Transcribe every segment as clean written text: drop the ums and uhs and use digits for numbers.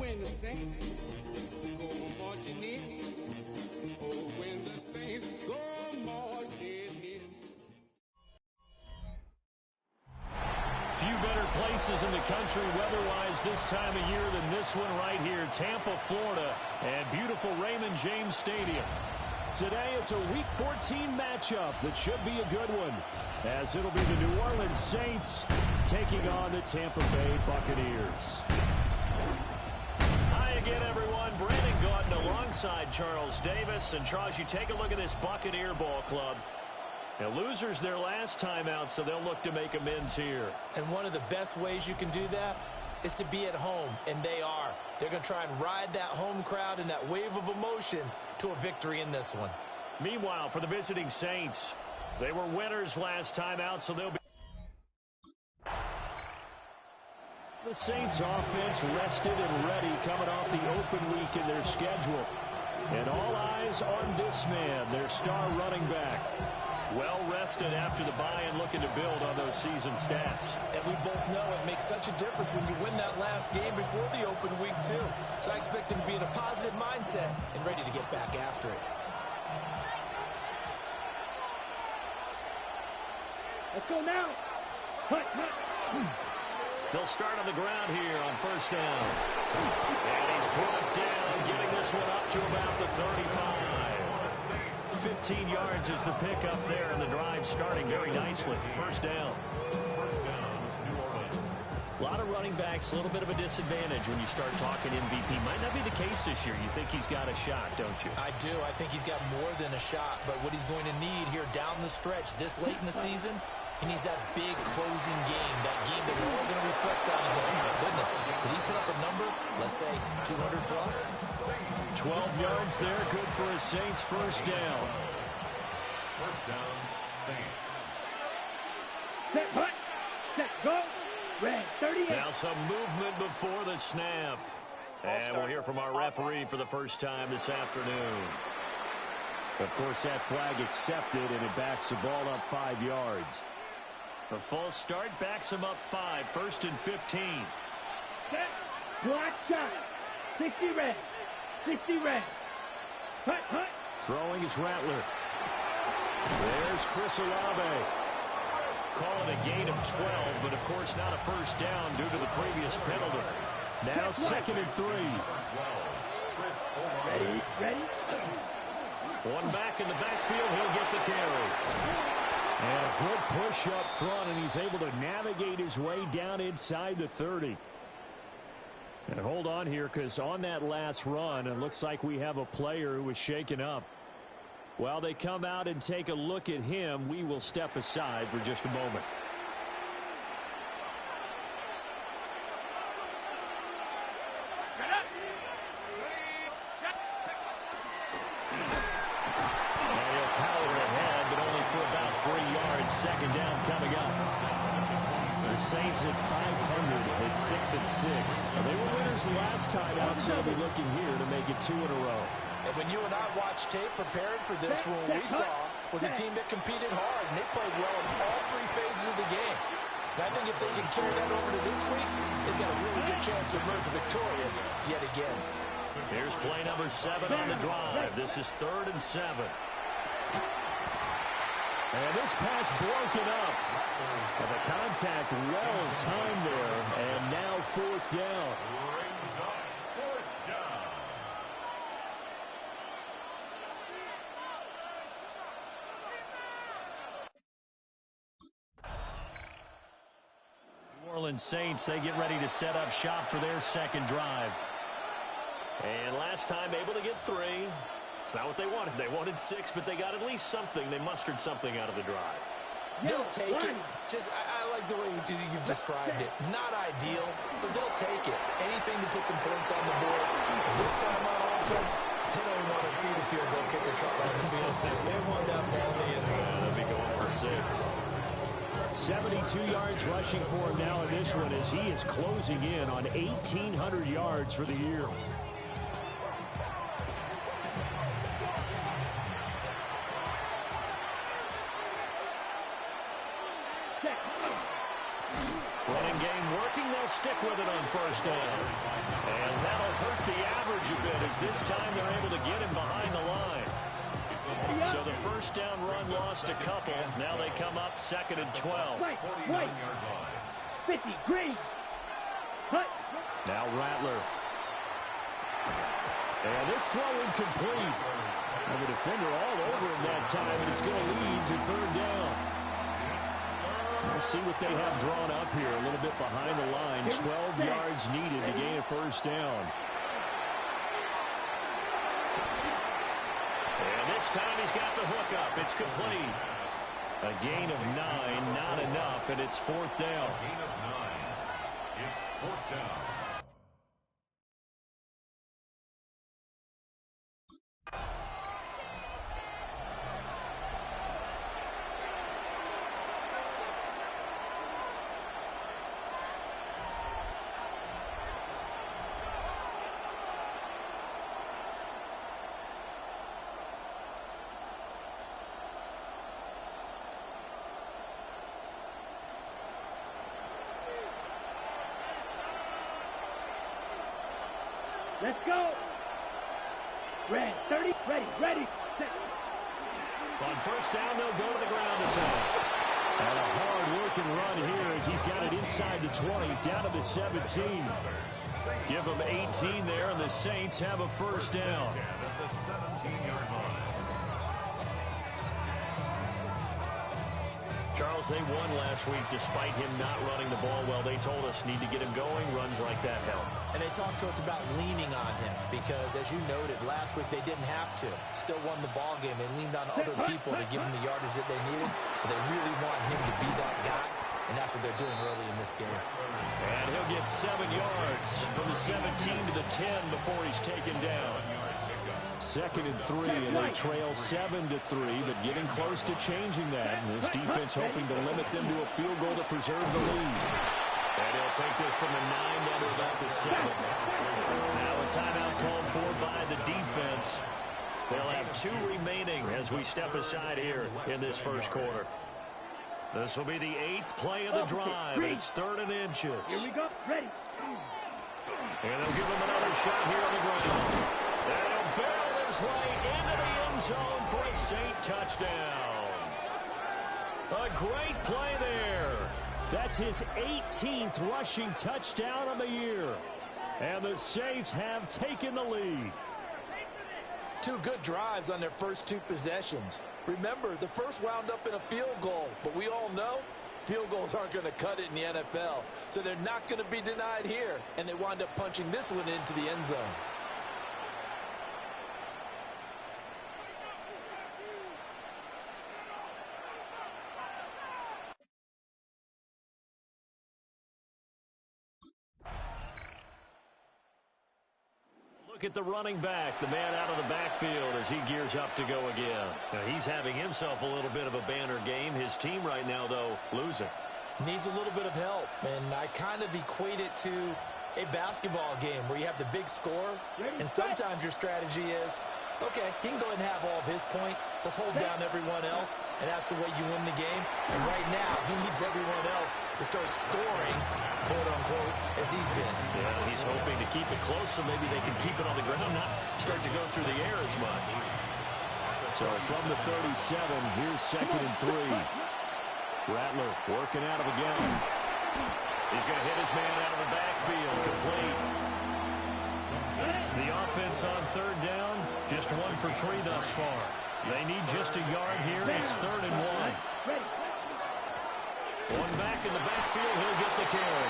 when the saints go marching in. Oh, when the saints go marching in. Few better places in the country weather-wise this time of year than this one right here, Tampa, Florida, and beautiful Raymond James Stadium. Today it's a Week 14 matchup that should be a good one, as it'll be the New Orleans Saints taking on the Tampa Bay Buccaneers. Hi again, everyone. Brandon Gaudin alongside Charles Davis. And Charles, you take a look at this Buccaneer ball club. Now, losers their last time out, so they'll look to make amends here. And one of the best ways you can do that is to be at home, and they are. They're going to try and ride that home crowd and that wave of emotion to a victory in this one. Meanwhile, for the visiting Saints, they were winners last time out, so they'll be... The Saints offense rested and ready coming off the open week in their schedule. And all eyes on this man, their star running back. Well rested after the bye and looking to build on those season stats. And we both know it makes such a difference when you win that last game before the open week, too. So I expect him to be in a positive mindset and ready to get back after it. Let's go now. Hut. They'll start on the ground here on first down. And he's brought down, getting this one up to about the 35. 15 yards is the pickup there, and the drive starting very nicely. First down. New Orleans. A lot of running backs, a little bit of a disadvantage when you start talking MVP. Might not be the case this year. You think he's got a shot, don't you? I do. I think he's got more than a shot. But what he's going to need here down the stretch this late in the season, he needs that big closing game, that game that we're all going to reflect on and go, oh, my goodness, did he put up a number, let's say, 200 plus? 12 yards there, good for a Saints first down. First down, Saints. Set, hut. Set, go. Red, 38. Now some movement before the snap. And we'll hear from our referee for the first time this afternoon. Of course, that flag accepted, and it backs the ball up 5 yards. The false start backs him up 5, first and 15. Set, block shot. 60 red. 60 red. Hut. Throwing is Rattler. There's Chris Olave. Calling a gain of 12, but of course not a first down due to the previous penalty. Now second and 3. Ready. One back in the backfield, he'll get the carry. And a good push up front, and he's able to navigate his way down inside the 30. And hold on here, because on that last run, it looks like we have a player who was shaken up. While they come out and take a look at him, we will step aside for just a moment. Second down coming up. The Saints at 500 at 6-6. They were winners last time out, so they'll be looking here to make it 2 in a row. And when you and I watched tape preparing for this, what we saw was a team that competed hard, and they played well in all 3 phases of the game. And I think if they can carry that over to this week, they've got a really good chance to emerge victorious yet again. Here's play number 7 on the drive. This is 3rd and 7. And this pass broken up. And the contact well timed there. And now 4th down. Brings up 4th down. New Orleans Saints, they get ready to set up shop for their second drive. And last time able to get 3. It's not what they wanted. They wanted 6, but they got at least something. They mustered something out of the drive. They'll take it. I like the way you've described it. Not ideal, but they'll take it. Anything to put some points on the board. This time on offense, they don't want to see the field goal kicker trot on the field. They want that ball in the end zone. They'll be going for 6. 72 yards rushing for him now in this one as he is closing in on 1,800 yards for the year. Running game working. They'll stick with it on first down. And that'll hurt the average a bit as this time they're able to get him behind the line. So the first down run lost a couple. Now they come up 2nd and 12. Wait. 50, green. Hut. Now Rattler. And this throw incomplete. And the defender all over him that time, and it's going to lead to 3rd down. We'll see what they have drawn up here. A little bit behind the line. 12 yards needed to gain a first down. And this time he's got the hook up. It's complete. A gain of 9, not enough, and it's 4th down. Gain of 9. It's 4th down. Let's go. Red, 30, ready, set. On first down, they'll go to the ground attack. And a hard-working run here as he's got it inside the 20, down to the 17. Give them 18 there, and the Saints have a first down. At the 17-yard line. Charles, they won last week despite him not running the ball well. They told us need to get him going. Runs like that help. And they talked to us about leaning on him because, as you noted, last week they didn't have to. Still won the ball game. They leaned on other people to give them the yardage that they needed, but they really want him to be that guy, and that's what they're doing early in this game. And he'll get 7 yards from the 17 to the 10 before he's taken down. 2nd and 3, and they trail 7-3, but getting close to changing that. And this defense hoping to limit them to a field goal to preserve the lead. And he'll take this from the 9 down to about the 7. Now a timeout called for by the defense. They'll have 2 remaining as we step aside here in this first quarter. This will be the 8th play of the drive, and it's 3rd and inches. Here we go, ready. And they'll give him another shot here on the ground. And he'll barrel his way into the end zone for a Saint touchdown. A great play there. That's his 18th rushing touchdown of the year. And the Saints have taken the lead. 2 good drives on their first 2 possessions. Remember, the first wound up in a field goal, but we all know field goals aren't going to cut it in the NFL. So they're not going to be denied here, and they wind up punching this one into the end zone. Look at the running back, the man out of the backfield as he gears up to go again. Now, he's having himself a little bit of a banner game. His team right now, though, losing. Needs a little bit of help, and I kind of equate it to a basketball game where you have the big score, and sometimes your strategy is, okay, he can go ahead and have all of his points. Let's hold down everyone else, and that's the way you win the game. And right now, he needs everyone else to start scoring, quote-unquote, as he's been. Yeah, he's hoping to keep it close so maybe they can keep it on the ground, not start to go through the air as much. So from the 37, here's 2nd and 3. Rattler working out of a gun. He's going to hit his man out of the backfield, complete. The offense on 3rd down, just 1 for 3 thus far. They need just a yard here. It's 3rd and 1. One back in the backfield, he'll get the carry.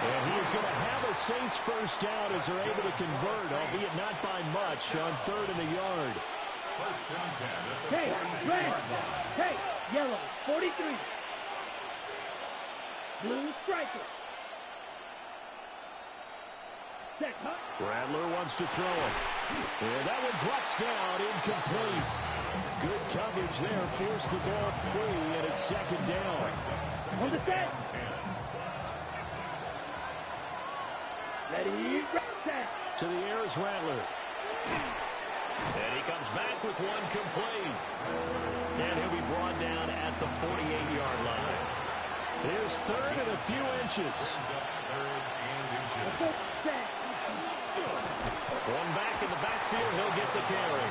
And he is going to have a Saints first down as they're able to convert, albeit not by much, on 3rd and a yard. First and 10 at the Hey, 40-yard line. Hey, yellow, 43. Blue striker. Set, huh? Rattler wants to throw it. And that one drops down, incomplete. Good coverage there, forced the ball free, and it's 2nd down. On the set. Ready, set. To the air is Rattler. And he comes back with one complete. And he'll be brought down at the 48-yard line. Here's 3rd and a few inches. Set. backfield, he'll get the carry.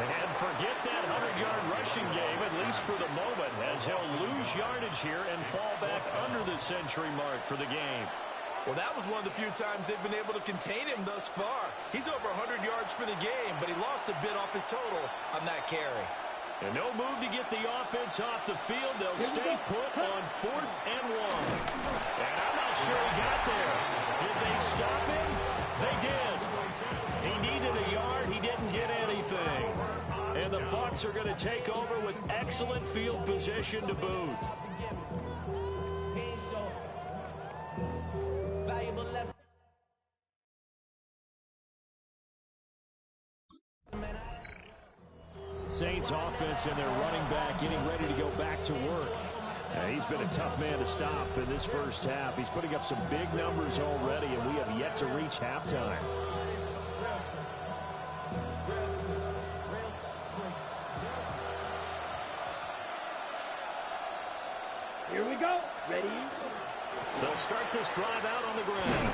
And forget that 100-yard rushing game, at least for the moment, as he'll lose yardage here and fall back under the century mark for the game. Well, that was one of the few times they've been able to contain him thus far. He's over 100 yards for the game, but he lost a bit off his total on that carry. And no move to get the offense off the field. They'll stay put on 4th and 1. And I'm not sure he got there. Did they stop him? They did. He needed a yard. He didn't get anything. And the Bucs are going to take over with excellent field position to boot. Saints offense and their running back getting ready to go back to work. He's been a tough man to stop in this first half. He's putting up some big numbers already, and we have yet to reach halftime. Here we go. Ready? They'll start this drive out on the ground.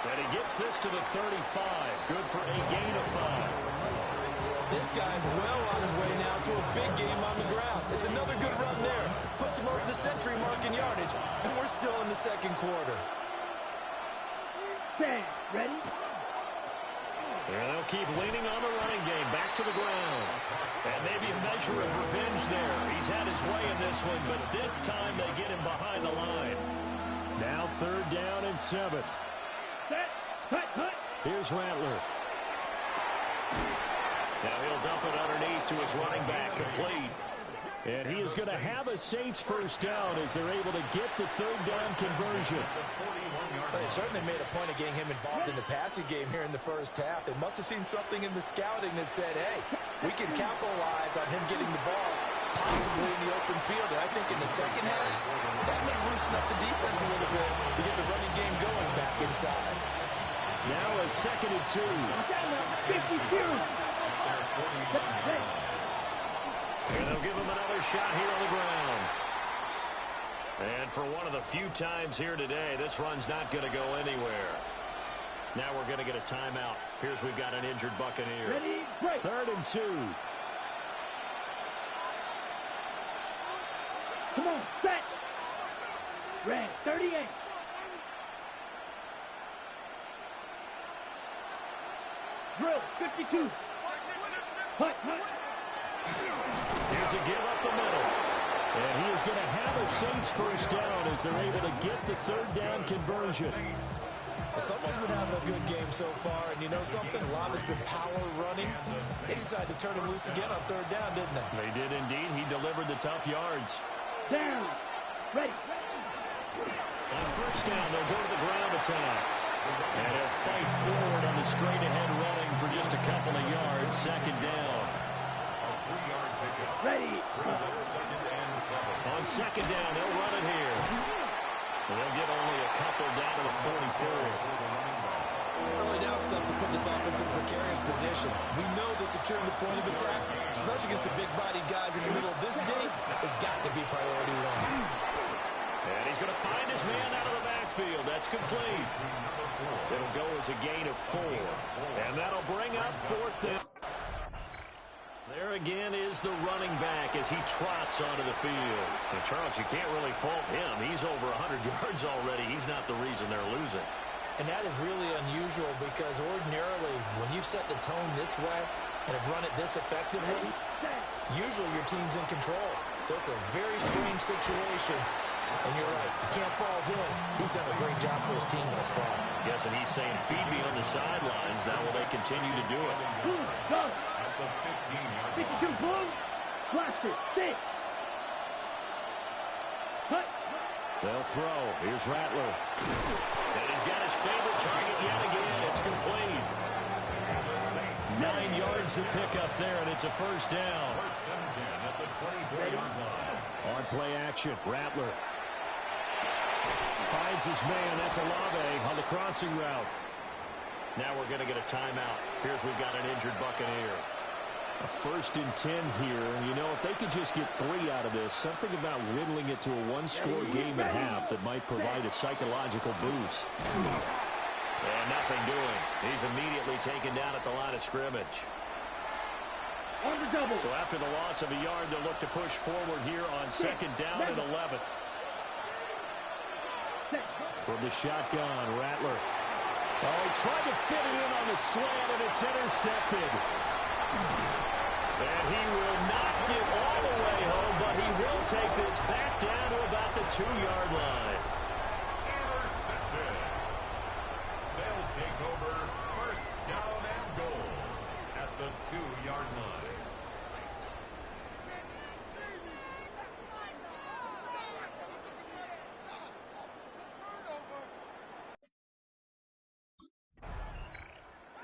And he gets this to the 35. Good for a gain of 5. This guy's well on his way now to a big game on the ground. It's another good run there. Puts him over the century mark in yardage, and we're still in the second quarter. Stand. Ready? And they'll keep leaning on the running game. Back to the ground. And maybe a measure of revenge there. He's had his way in this one, but this time they get him behind the line. Now 3rd down and 7. Set. Cut. Here's Rattler. Now he'll dump it underneath to his running back, complete. And he is going to have a Saints first down as they're able to get the 3rd down conversion. They certainly made a point of getting him involved in the passing game here in the first half. They must have seen something in the scouting that said, hey, we can capitalize on him getting the ball, possibly in the open field. And I think in the second half, that may loosen up the defense a little bit to get the running game going back inside. Now a 2nd and 2. 52. And they'll give him another shot here on the ground. And for one of the few times here today, this run's not going to go anywhere. Now we're going to get a timeout. Here's we've got an injured Buccaneer. Ready, break. 3rd and 2. Come on, set. Red, 38. Drill, 52. Hut. Here's a give up the middle. And he is going to have a Saints first down as they're able to get the 3rd down conversion. Someone's been having a good game so far, and you know something? A lot has been power running. They decided to turn him loose again on 3rd down, didn't they? They did indeed. He delivered the tough yards. Down. Ready. On 1st down, they'll go to the ground attack. And he'll fight forward on the straight-ahead running for just a couple of yards. 2nd down. Ready. On 2nd down, they'll run it here. And they'll get only a couple down to the 44. Early down stuff to put this offense in a precarious position. We know that securing the point of attack, especially against the big-bodied guys in the middle of this day, has got to be priority 1. And he's going to find his man out of the backfield. That's complete. It'll go as a gain of 4. And that'll bring up 4th down. There again is the running back as he trots onto the field. And Charles, you can't really fault him. He's over 100 yards already. He's not the reason they're losing. And that is really unusual because ordinarily when you set the tone this way and have run it this effectively, usually your team's in control. So it's a very strange situation. And you're right, you can't fault him. He's done a great job for his team thus far. Yes, and he's saying, feed me on the sidelines. Now will they continue to do it? Go. 52 blue. Blast it. 6. Cut. They'll throw. Here's Rattler. And he's got his favorite target yet again. It's complete. 9 yards to pick up there, and it's a 1st down. 1st and 10 at the 24-yard line. On play action, Rattler finds his man. That's Olave on the crossing route. Now we're going to get a timeout. Here's we've got an injured Buccaneer. A 1st and 10 here. You know, if they could just get 3 out of this, something about whittling it to a 1-score game at half that might provide a psychological boost. And nothing doing. He's immediately taken down at the line of scrimmage. On the double. So after the loss of a yard, they'll look to push forward here on second down and 11. From the shotgun, Rattler. Oh, he tried to fit it in on the slant, and it's intercepted. And he will not get all the way home, but he will take this back down to about the 2-yard line. Intercepted. They'll take over first down and goal at the 2-yard line.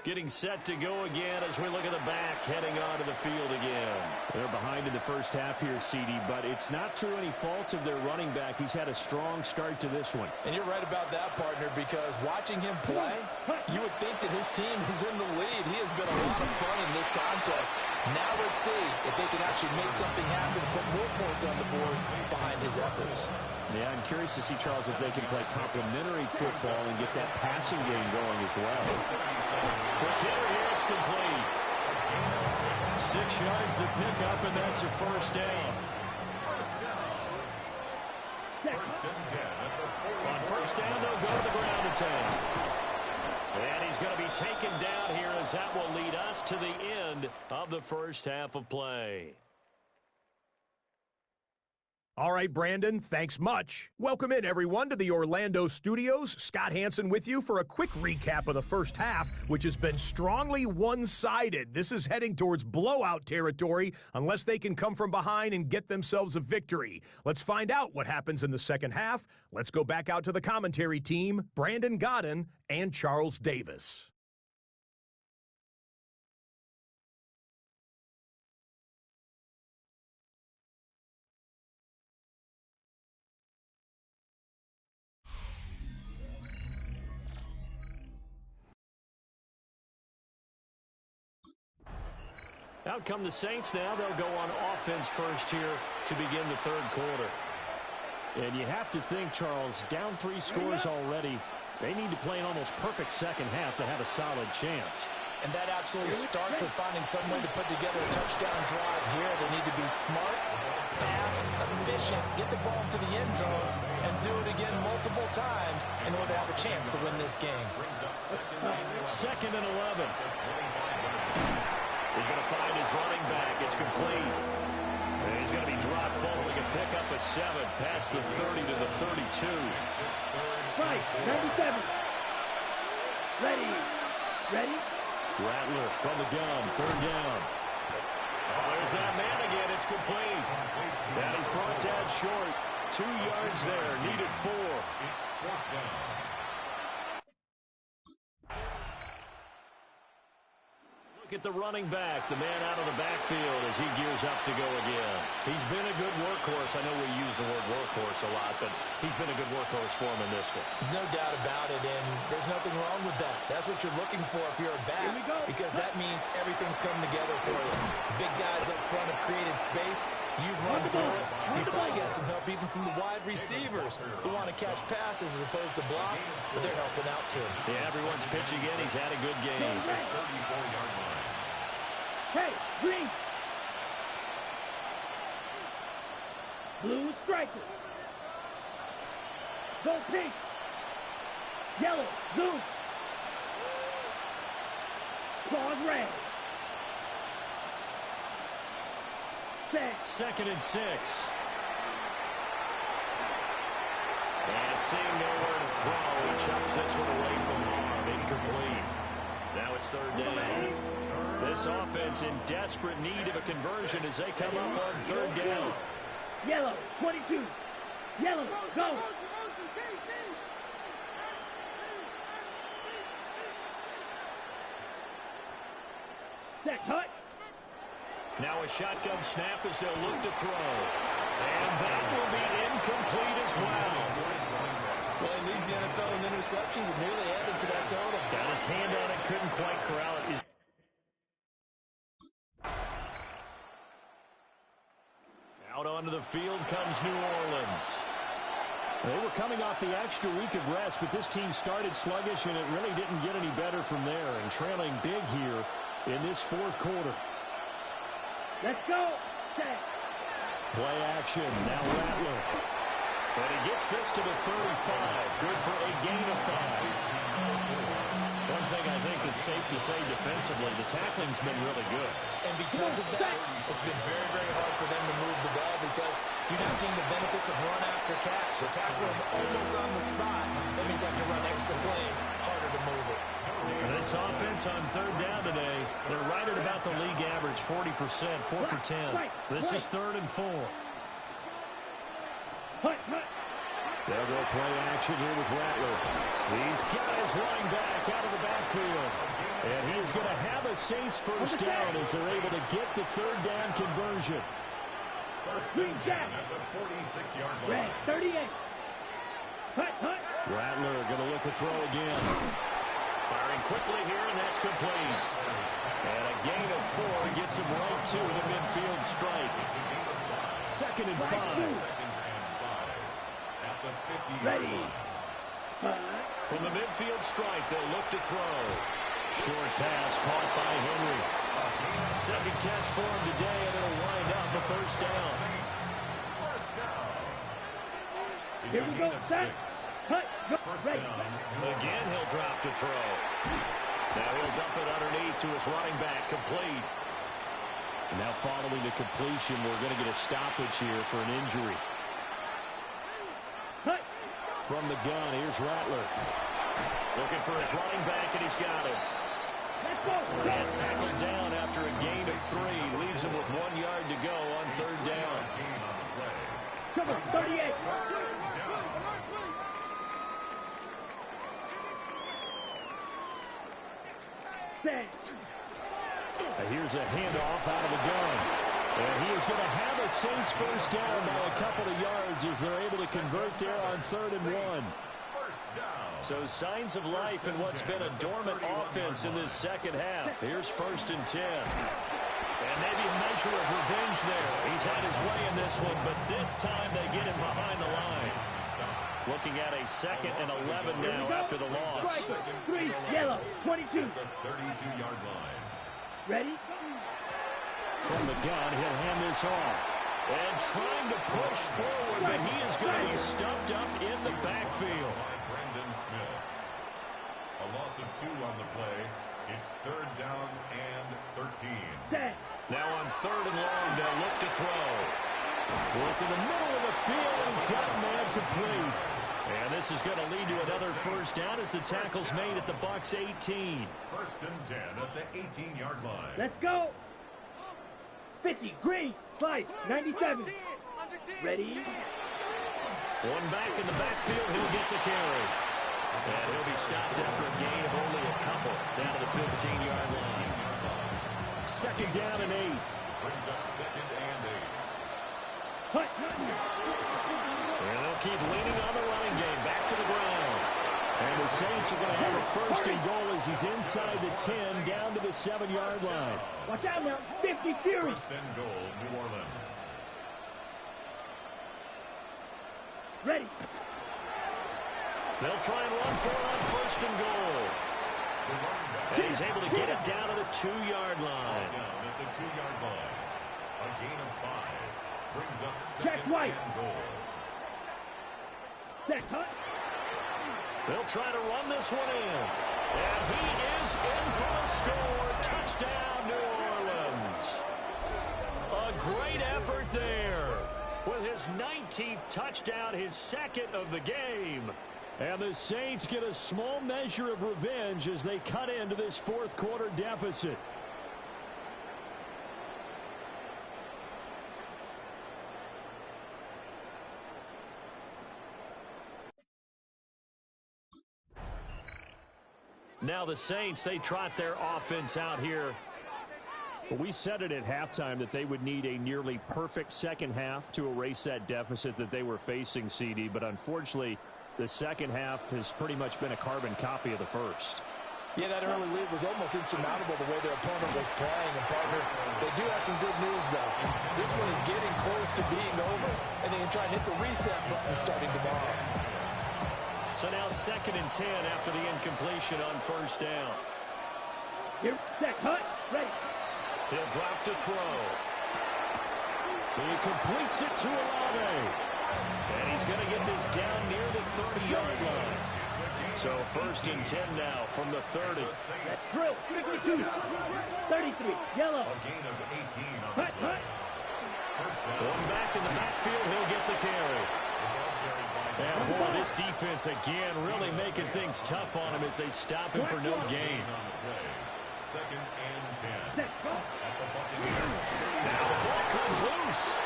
Getting set to go again as we look at the back, heading onto the field again. They're behind in the first half here, CD, but it's not through any fault of their running back. He's had a strong start to this one. And you're right about that, partner, because watching him play, you would think that his team is in the lead. He has been a lot of fun in this contest. Now let's see if they can actually make something happen to put more points on the board behind his efforts. Yeah, I'm curious to see, Charles, if they can play complementary football and get that passing game going as well. Quick hitter here, it's complete. 6 yards the pickup, and that's a first down. First and 10 at the 4. On first down, they'll go to the ground to 10. And he's going to be taken down here as that will lead us to the end of the first half of play. All right, Brandon, thanks much. Welcome in, everyone, to the Orlando studios. Scott Hansen with you for a quick recap of the first half, which has been strongly one-sided. This is heading towards blowout territory unless they can come from behind and get themselves a victory. Let's find out what happens in the second half. Let's go back out to the commentary team, Brandon Godden and Charles Davis. Out come the Saints now. They'll go on offense first here to begin the third quarter. And you have to think, Charles, down 3 scores already. They need to play an almost perfect second half to have a solid chance. And that absolutely starts with finding some way to put together a touchdown drive here. They need to be smart, fast, efficient, get the ball to the end zone, and do it again multiple times in order to have a chance to win this game. Second and 11. He's going to find his running back. It's complete. And he's going to be dropped following a pickup of 7 past the 30 to the 32. Right, number 7. Ready. Ready? Rattler from the gun, third down. Oh, there's that man again. It's complete. And he's brought down short. 2 yards there. Needed 4. It's 4th down. Look at the running back, the man out of the backfield as he gears up to go again. He's been a good workhorse. I know we use the word workhorse a lot, but he's been a good workhorse for him in this one. No doubt about it, and there's nothing wrong with that. That's what you're looking for if you're a back, because that means everything's coming together for you. Big guys up front have created space. You've run through it. You probably got some help even from the wide receivers who want to catch passes as opposed to block, but they're helping out too. Yeah, everyone's pitching in. He's had a good game. 34-yard line. Hey, green. Blue striker. Go pink. Yellow, blue. Claws red. Set. Second and 6. And seeing nowhere to throw, he chucks this one away from arm. Incomplete. Now it's third down. This offense in desperate need of a conversion as they come up on third down. Yellow, 22. Yellow, go. Set, cut. Now a shotgun snap as they'll look to throw. And that will be incomplete as well. Well, he leads the NFL in interceptions and nearly added to that total. Got his hand on it, couldn't quite corral it. Out onto the field comes New Orleans. They were coming off the extra week of rest, but this team started sluggish, and it really didn't get any better from there, and trailing big here in this fourth quarter. Let's go. Set. Play action. Now Rattler. And he gets this to the 35. Good for a gain of 5. One thing I think that's safe to say defensively, the tackling's been really good. And because of that, it's been very, very hard for them to move the ball because you're not getting the benefits of run after catch. You're tackling almost on the spot. That means you have to run extra plays, harder to move it. And this offense on third down today, they're right at about the league average, 40%, 4 for 10. This is 3rd and 4. They'll go play action here with Rattler. He's got his running back out of the backfield. And he is going to have a Saints first down as they're able to get the third down conversion. First and 10 at the 46-yard line. 38. Rattler going to look to throw again. Firing quickly here, and that's complete. And a gain of 4 gets him right to the midfield strike. 2nd and 5. Ready. From the midfield strike, they'll look to throw. Short pass caught by Henry. Second catch for him today, and it'll wind up a first down. Here we go. Set. Ready. Again, he'll drop to throw. Now he'll dump it underneath to his running back, complete. And now following the completion, we're going to get a stoppage here for an injury. From the gun, here's Rattler. Looking for his running back, and he's got him. And tackled down after a gain of 3. Leaves him with 1 yard to go on third down. Cover 38. Set. Here's a handoff out of the gun. And he is going to have a Saints first down by a couple of yards as they're able to convert there on 3rd and 1. So signs of life in what's been a dormant offense in this second half. Here's 1st and 10. And maybe a measure of revenge there. He's had his way in this one, but this time they get him behind the line. Looking at a 2nd and 11 now after the loss. Striker. 3, yellow, 22. 32-yard line. Ready. From the gun, he'll hand this off. And trying to push forward, but he is going to be stuffed up in the backfield. Brandon Smith. A loss of 2 on the play. It's 3rd down and 13. Set. Now on 3rd and long, they'll look to throw. Look in the middle of the field, and he's got a man complete. And this is going to lead to another first down as the tackle's made at the Bucs 18. 1st and 10 at the 18-yard line. Let's go. 50. Green. 5. 97. Ready. One back in the backfield, he'll get the carry. And he'll be stopped after a gain of only a couple down to the 15-yard line. 2nd down and 8. Brings up 2nd and 8. And they'll keep leaning on the running game. Back to the ground. And the Saints are going to have a 1st and goal as he's inside the 10 down to the 7-yard line. Watch out now. 50 Fury. 1st and goal, New Orleans. Ready. They'll try and run for it on 1st and goal. And he's able to get it down to the 2-yard line. Down at the 2-yard line. A gain of 5. Brings up 2nd White. and goal. Set. Hut. They'll try to run this one in. And he is in for a score. Touchdown, New Orleans. A great effort there. With his 19th touchdown, his 2nd of the game. And the Saints get a small measure of revenge as they cut into this 4th quarter deficit. Now the Saints, they trot their offense out here. We said it at halftime that they would need a nearly perfect second half to erase that deficit that they were facing, CD. But unfortunately, the second half has pretty much been a carbon copy of the first. Yeah, that early lead was almost insurmountable the way their opponent was playing. And, partner, they do have some good news, though. This one is getting close to being over, and they can try and hit the reset button starting tomorrow. So now 2nd and 10 after the incompletion on first down. Here, set, cut, ready. He'll drop to throw. He completes it to Olave. And he's going to get this down near the 30-yard line. So 1st and 10 now from the 30. Let's drill. 52. 33. Yellow. A gain of 18 on Cut, the play. cut. Going back in the backfield, he'll get the carry. And boy, this defense again really making things tough on him as they stop him for no gain. On the play. 2nd and 10. Set, go. At the Buccaneers. Now the ball comes loose.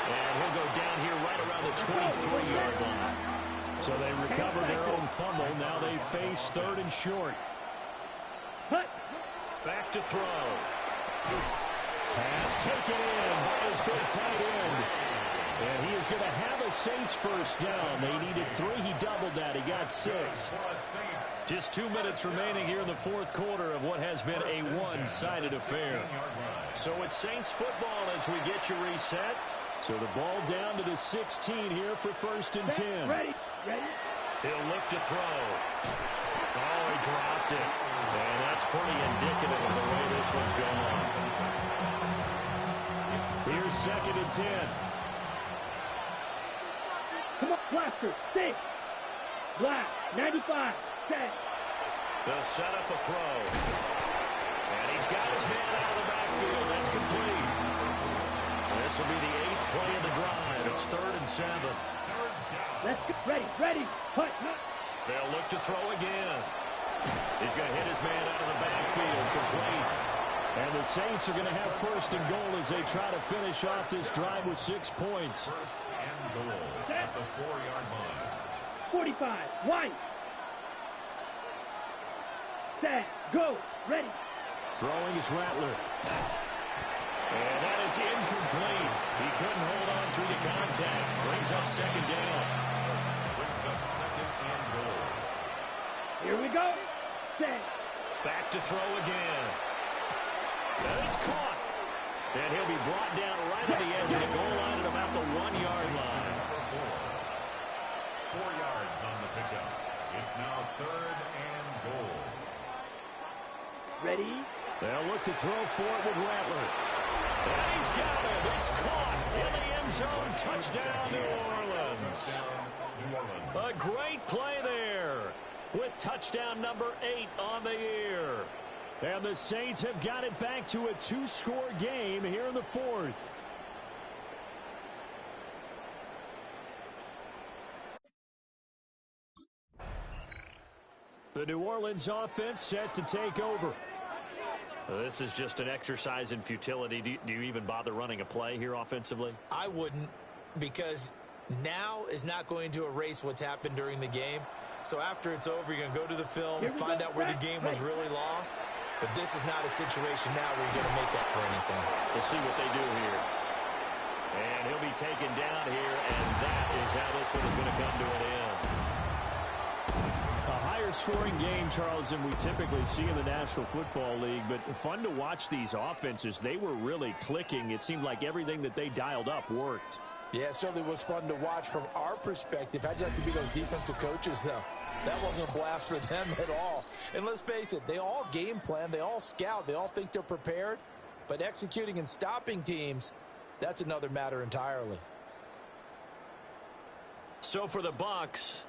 And he'll go down here right around the 23-yard line. So they recover their own fumble. Now they face 3rd and short. Cut. Back to throw. Pass taken in by his big tight end. And he is going to have a Saints first down. They needed 3. He doubled that. He got 6. Just 2 minutes remaining here in the 4th quarter of what has been a one-sided affair. So it's Saints football as we get you reset. So the ball down to the 16 here for 1st and 10. Ready, ready. He'll look to throw. Oh, he dropped it. And that's pretty indicative of the way this one's going. Here's 2nd and 10. Come on, blaster. 6. Black. 95. Set. They'll set up a throw. And he's got his man out of the backfield. That's complete. This will be the 8th play of the drive. It's 3rd and 7. Let's get ready, ready. Cut, cut. They'll look to throw again. He's going to hit his man out of the backfield. Complete. And the Saints are going to have 1st and goal as they try to finish off this drive with 6 points. 1st and goal at the 4-yard line. 45. White. Set. Go. Ready. Throwing is Rattler. And that is incomplete. He couldn't hold on through the contact. Brings up 2nd down. Brings up 2nd and goal. Here we go. Set. Back to throw again. And it's caught. And he'll be brought down right on the edge of the goal line at about the 1-yard line. 4 yards on the pickup. It's now 3rd and goal. Ready. They'll look to throw for it with Rattler. And he's got it. It's caught in the end zone. Touchdown, New Orleans. New Orleans. A great play there with touchdown number 8 on the year. And the Saints have got it back to a 2-score game here in the 4th. The New Orleans offense set to take over. This is just an exercise in futility. Do you even bother running a play here offensively? I wouldn't, because now is not going to erase what's happened during the game. So after it's over, you're going to go to the film, find out where the game was really lost. But this is not a situation now where you're going to make up for anything. We'll see what they do here. And he'll be taken down here, and that is how this one is going to come to an end. A higher scoring game, Charles, than we typically see in the National Football League, but fun to watch these offenses. They were really clicking. It seemed like everything that they dialed up worked. Yeah, it certainly was fun to watch from our perspective. How'd you like to be those defensive coaches, though? That wasn't a blast for them at all. And let's face it, they all game plan, they all scout, they all think they're prepared. But executing and stopping teams, that's another matter entirely. So for the Bucs,